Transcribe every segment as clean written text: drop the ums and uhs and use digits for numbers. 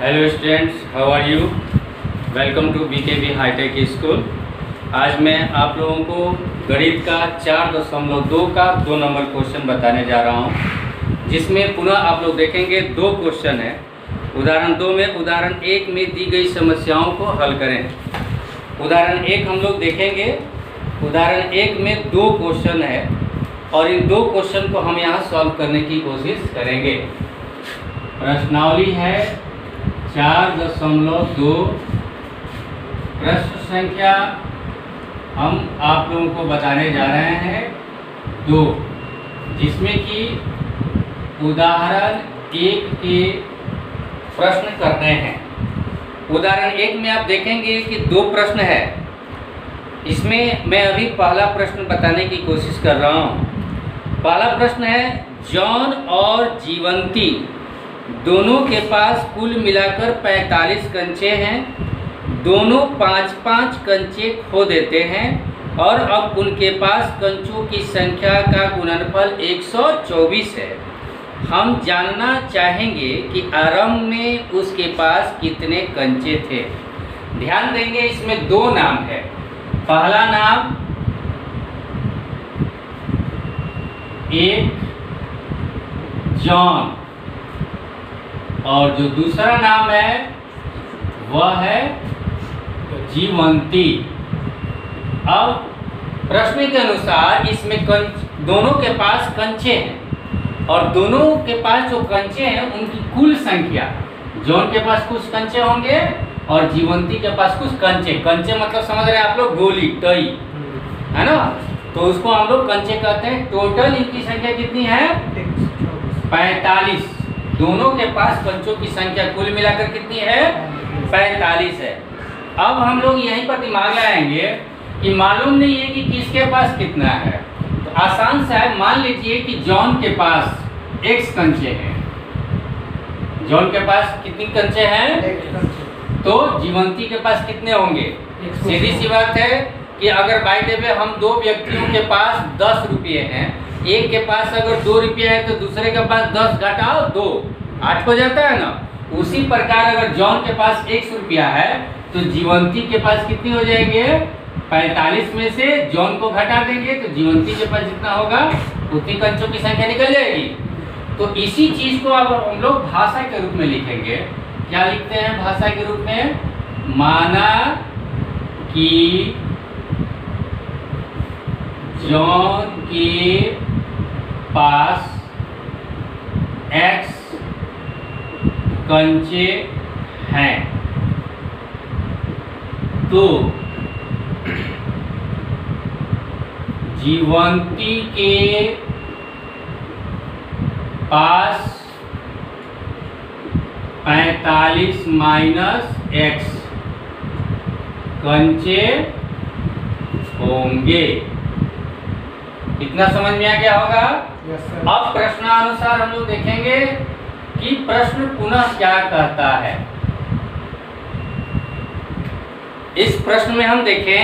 Hello students, how are you? Welcome to BKB high tech school. आज मैं आप लोगों को गणित का 4.2 का 2 नंबर क्वेश्चन बताने जा रहा हूं, जिसमें पुनः आप लोग देखेंगे 2 क्वेश्चन है। उदाहरण 2 में उदाहरण 1 में दी गई समस्याओं को हल करें। उदाहरण 1 हम लोग देखेंगे। उदाहरण 1 में 2 क्वेश्चन है और इन 2 क्वेश्चन को हम यहाँ सॉल्व करने की कोशिश करेंगे। प्रश्नावली है 4.2। प्रश्न संख्या हम आप लोगों को बताने जा रहे हैं 2, जिसमें कि उदाहरण 1 के प्रश्न करने हैं। उदाहरण 1 में आप देखेंगे कि 2 प्रश्न है। इसमें मैं अभी पहला प्रश्न बताने की कोशिश कर रहा हूँ। पहला प्रश्न है, जॉन और जीवंती दोनों के पास कुल मिलाकर 45 कंचे हैं। दोनों 5-5 कंचे खो देते हैं और अब उनके पास कंचों की संख्या का गुणनफल 124 है। हम जानना चाहेंगे कि आरंभ में उसके पास कितने कंचे थे। ध्यान देंगे, इसमें 2 नाम है। पहला नाम एक जॉन और जो दूसरा नाम है वह है जीवंती। अब प्रश्न के अनुसार इसमें दोनों के पास कंचे हैं और दोनों के पास जो कंचे हैं उनकी कुल संख्या, जॉन के पास कुछ कंचे होंगे और जीवंती के पास कुछ कंचे। कंचे मतलब समझ रहे हैं आप लोग, गोली, टई, है ना? तो उसको हम लोग कंचे कहते हैं। टोटल इनकी संख्या कितनी है? 45। दोनों के पास कंचों की संख्या कुल मिलाकर कितनी है? 45 है। अब हम लोग यहीं पर दिमाग लगाएंगे कि मालूम नहीं है कि किसके पास कितना है। तो आसान सा है, मान लीजिए कि जॉन के पास X कंचे हैं। जॉन के पास कितनी कंचे हैं? तो जीवंती के पास कितने होंगे? सीधी सी बात है कि अगर बाय द वे हम 2 व्यक्तियों के पास 10 रुपये हैं, एक के पास अगर 2 रुपये है तो दूसरे के पास 10 घटाओ 2, 8 हो जाता है ना। उसी प्रकार अगर जॉन के पास 100 रुपया है तो जीवंती के पास कितनी हो जाएंगे? 45 में से जॉन को घटा देंगे तो जीवंती के पास जितना होगा उतनी कंचों की संख्या निकल जाएगी। तो इसी चीज को अब हम लोग भाषा के रूप में लिखेंगे। क्या लिखते हैं भाषा के रूप में? माना कि जॉन के पास X कंचे हैं, तो जीवंती के पास 45 माइनस X कंचे होंगे। इतना समझ में आ गया होगा? अब प्रश्नानुसार हम लोग देखेंगे कि प्रश्न पुनः क्या कहता है। इस प्रश्न में हम देखें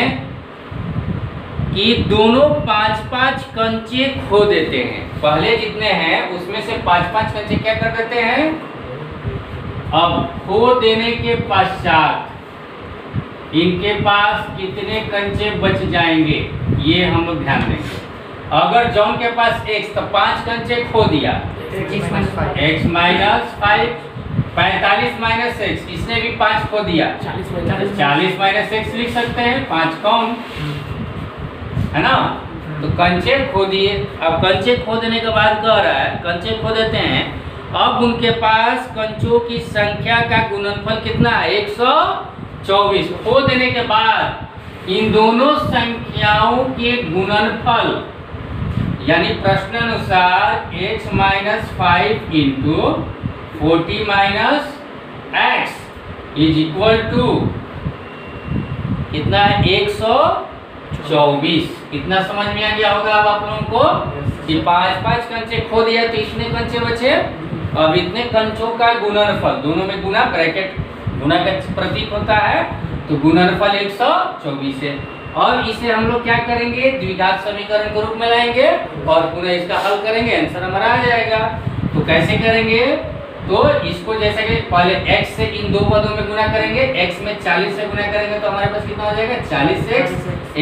कि दोनों 5-5 कंचे खो देते हैं। पहले जितने हैं उसमें से 5-5 कंचे क्या कर देते हैं? अब खो देने के पश्चात इनके पास कितने कंचे बच जाएंगे, ये हम लोग ध्यान देंगे। अगर जॉन के पास X तो 5 कंचे खो दिया, X माइनस 5, 45 माइनस X, इसने भी 5 खो दिया, 40 माइनस X लिख सकते हैं, 5 कौन है ना। तो कंचे खो दिए। अब कंचे खो देने के बाद कह रहा है, कंचे खो देते हैं, अब उनके पास कंचों की संख्या का गुणनफल कितना है? 124। खो देने के बाद इन दोनों संख्याओं के गुणनफल, यानी प्रश्न अनुसार X minus 5 into 40 minus X is equal to कितना है? 124। कितना समझ में आ गया होगा अब आप लोगों को कि 5-5 कंचे खो दिया तो इतने कंचे बचे। अब इतने कंचों का गुणनफल, दोनों में गुना, ब्रैकेट गुना का प्रतीक होता है, तो गुणनफल 124 है। और इसे हम लोग क्या करेंगे? द्विघात समीकरण के रूप में लाएंगे और पुनः इसका हल करेंगे, आंसर हमारा आ जाएगा। तो कैसे करेंगे? तो इसको जैसे कि पहले x से इन दो पदों में गुना करेंगे, x में 40 से गुना करेंगे तो हमारे पास कितना हो जाएगा 40x,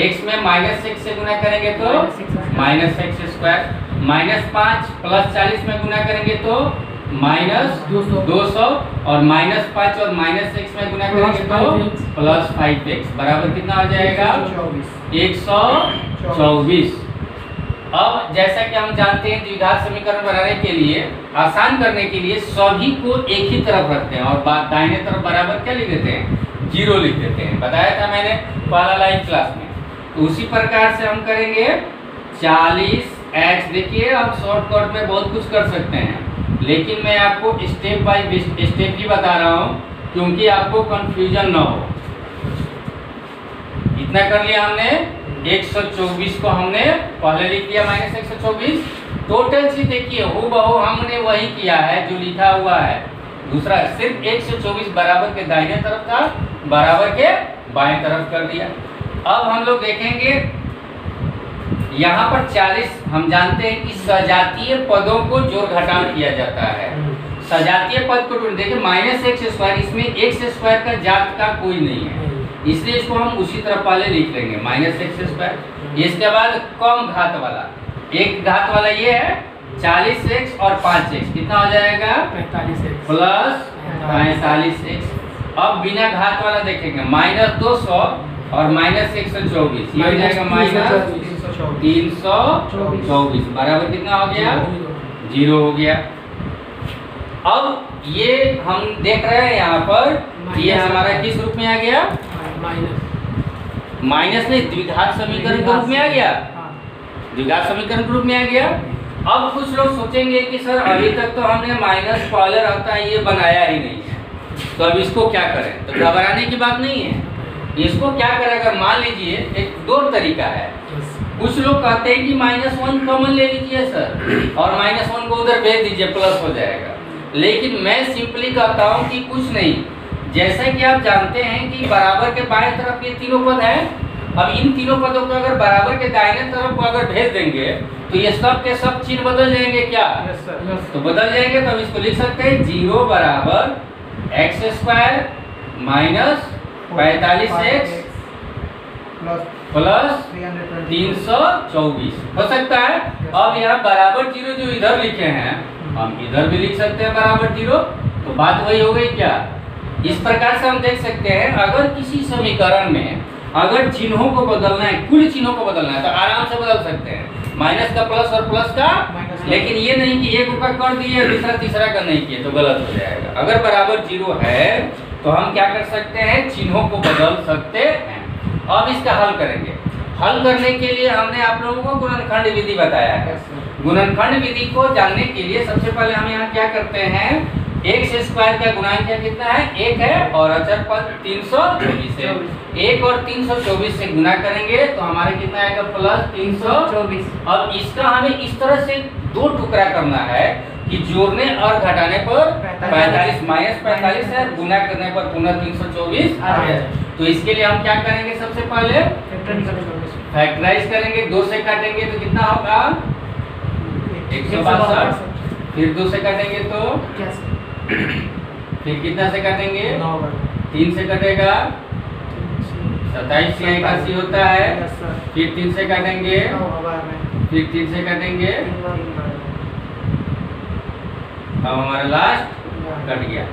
x में -x से गुना करेंगे तो -x स्क्वायर, -5 प्लस 40 में गुना करेंगे तो -200 और -5 और -x में गुना करेंगे तो +5x बराबर कितना हो जाएगा 124। अब जैसा कि हम जानते हैं द्विघात समीकरण बनाने के लिए आसान करने के लिए सभी को एक ही तरफ रखते हैं और दाहिने तरफ बराबर क्या लिख देते हैं 0 लिख देते हैं, बताया था मैंने पहला लाइव क्लास में। तो उसी प्रकार से हम करेंगे 40x। देखिए हम शॉर्टकट में बहुत कुछ कर सकते हैं, लेकिन मैं आपको स्टेप बाय स्टेप ही बता रहा हूँ क्योंकि आपको कंफ्यूजन ना हो। इतना कर लिया हमने, 124 को हमने पहले लिख दिया -124। टोटल सी देखिए हूबहू हमने वही किया है जो लिखा हुआ है, दूसरा सिर्फ 124 बराबर के दाहिने तरफ था, बराबर के बाएं तरफ कर दिया। अब हम लोग देखेंगे यहाँ पर 40 हम जानते हैं कि सजातीय पदों को जोड़ घटाव किया जाता है। सजातीय पद को देखिए -x², इसमें x² का जात का कोई नहीं है, इसलिए इसको हम उसी तरह पहले लिख लेंगे -x²। इसके बाद कम घात वाला, एक घात वाला ये है 40x और 5x कितना हो जाएगा 45x प्लस 45x। अब बिना घात वाला देखेंगे -200 और -124 ये हो जाएगा -324 बराबर कितना हो गया 0 हो गया। अब ये हम देख रहे हैं यहाँ पर ये हमारा किस रूप में आ गया माइनस नहीं द्विघात समीकरण के रूप में आ गया, द्विघात समीकरण के रूप में आ गया। अब कुछ लोग सोचेंगे कि सर अभी तक तो हमने माइनस पहले रहता है ये बनाया ही नहीं है, तो अब इसको क्या करें। तो घबराने की बात नहीं है, इसको क्या करें अगर मान लीजिए एक दो तरीका है। कुछ लोग कहते हैं कि -1 कॉमन ले लीजिए सर और -1 को उधर भेज दीजिए प्लस हो जाएगा, लेकिन मैं सिंपली कहता हूँ कि कुछ नहीं, जैसा कि आप जानते हैं कि बराबर के बाएं तरफ ये तीनों पद हैं, अब इन तीनों पदों को अगर बराबर के दाहिने तरफ को अगर भेज देंगे तो ये सब के सब चिन्ह बदल जाएंगे क्या? तो बदल जाएंगे, तो हम इसको लिख सकते हैं 0 बराबर x² माइनस 45x प्लस 324 हो सकता है। अब यहाँ बराबर 0 जो इधर लिखे हैं हम इधर भी लिख सकते हैं बराबर 0, तो बात वही हो गई क्या? इस प्रकार से हम देख सकते हैं अगर किसी समीकरण में अगर चिन्हों को बदलना है, कुल चिन्हों को बदलना है तो आराम से बदल सकते हैं, माइनस का प्लस और प्लस का माइनस, लेकिन ये नहीं कि एक का कर दिए दूसरा तीसरा का नहीं किए तो गलत हो जाएगा। अगर बराबर 0 है तो हम क्या कर सकते हैं, चिन्हों को बदल सकते हैं। अब इसका हल करेंगे। हल करने के लिए हमने आप लोगों को गुणनखंड विधि बताया है। गुणनखंड विधि को जानने के लिए सबसे पहले हम यहाँ क्या करते हैं, x² का गुणांक कितना है 1 है और अचर पद 324 है, 1 और 324 से गुना करेंगे तो हमारे कितना आएगा प्लस 324। अब इसका हमें इस तरह से दो टुकड़ा करना है कि जोड़ने और घटाने पर 45 -45 है, गुना करने पर पुनः 324 आ जाए। तो इसके लिए हम क्या करेंगे, सबसे पहले फैक्टराइज करेंगे, 2 से काटेंगे तो कितना होगा 162, फिर 2 से काटेंगे तो फिर कितना से काटेंगे 3 से कटेगा 27 से 81 होता है, फिर 3 से काटेंगे, फिर 3 से काटेंगे, अब हमारा लास्ट कट गया।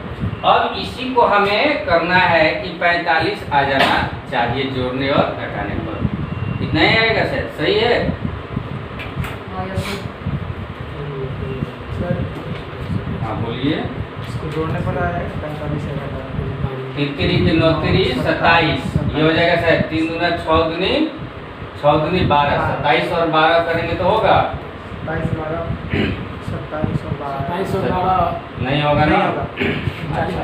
अब इसी को हमें करना है कि 45 आ जाना चाहिए जोड़ने और घटाने पर, इतना ही आएगा सर, सही है? हाँ बोलिए। जोड़ने पर आया 45 से 33 के 9 3 27 ये हो जाएगा सर, 3 दूना 6 दूनी 12, 27 और 12 करेंगे तो होगा 27 और 12 नहीं होगा ना। अच्छा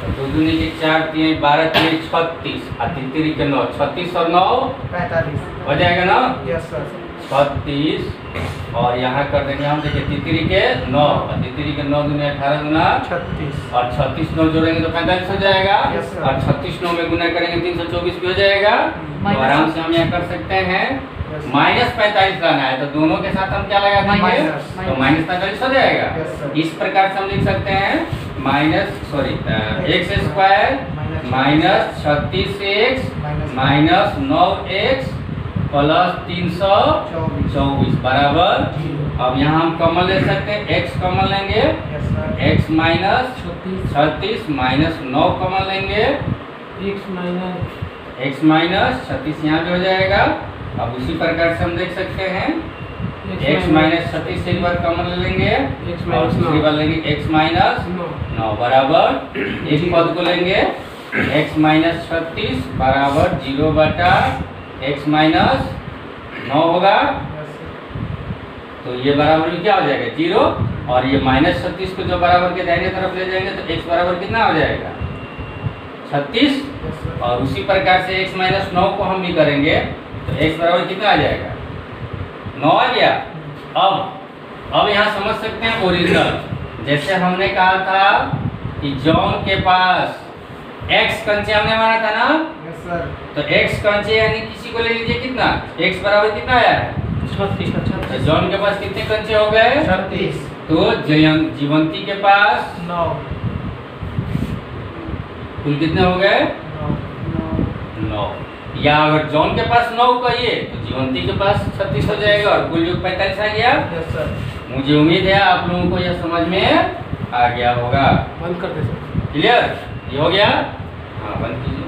तो 2 दूनी के 4 3 12 3 36 और 33 के 9 36 और 9 45 हो जाएगा ना। यस सर 36 और यहाँ कर देंगे हम, देखिए 33 के 9 और 33 के 9 दूनी 18 गुना 36 और 36 9 जोड़ेंगे तो 45 हो जाएगा, yes, और 36 9 में गुना करेंगे 324 भी हो जाएगा। तो आराम से हम यहाँ कर सकते हैं Yes, sir. -45 लाना है, तो दोनों के साथ हम क्या लगा देंगे? माइनस। तो -45 हो जाएगा। Yes, sir. इस प्रकार से हम लिख सकते हैं x² -36x -9x प्लस 324 बराबर। अब यहाँ हम कॉमन ले सकते हैं, x कॉमन लेंगे, Yes, sir. x -36 -9 कॉमन लेंगे, x -36 यहाँ भी हो जाएगा। अब उसी प्रकार से हम देख सकते हैं x -36 एक बार कॉमन ले लेंगे और दूसरी बार लेंगे x -9 बराबर। इस पद को लेंगे x -36 बराबर 0 बटा x -9 होगा। Yes, sir. तो ये बराबर में क्या हो जाएगा 0, और ये -36 को जो बराबर के दाहिने तरफ ले जाएंगे तो x बराबर कितना हो जाएगा 36। Yes, sir. और उसी प्रकार से x -9 को हम भी करेंगे तो x बराबर कितना आ जाएगा 9 आ गया। अब यहाँ समझ सकते हैं ओरिजिनल, जैसे हमने कहा था कि जॉन के पास x कंचे हमने माना था ना, Yes, sir. तो x कंचे यानी किसी को ले लीजिए कितना x बराबर कितना आया है, तो जॉन के पास कितने कंचे हो गए 36. तो जीवंती के पास 9. कुल कितने हो गए 9। या अगर जॉन के पास 9 कहिए तो जीवंती के पास 36 हो जाएगा और कुल योग 45 आ गया। Yes, sir. मुझे उम्मीद है आप लोगों को यह समझ में आ गया होगा। बंद कर दे सर. क्लियर, ये हो गया। हाँ बंद कीजिए।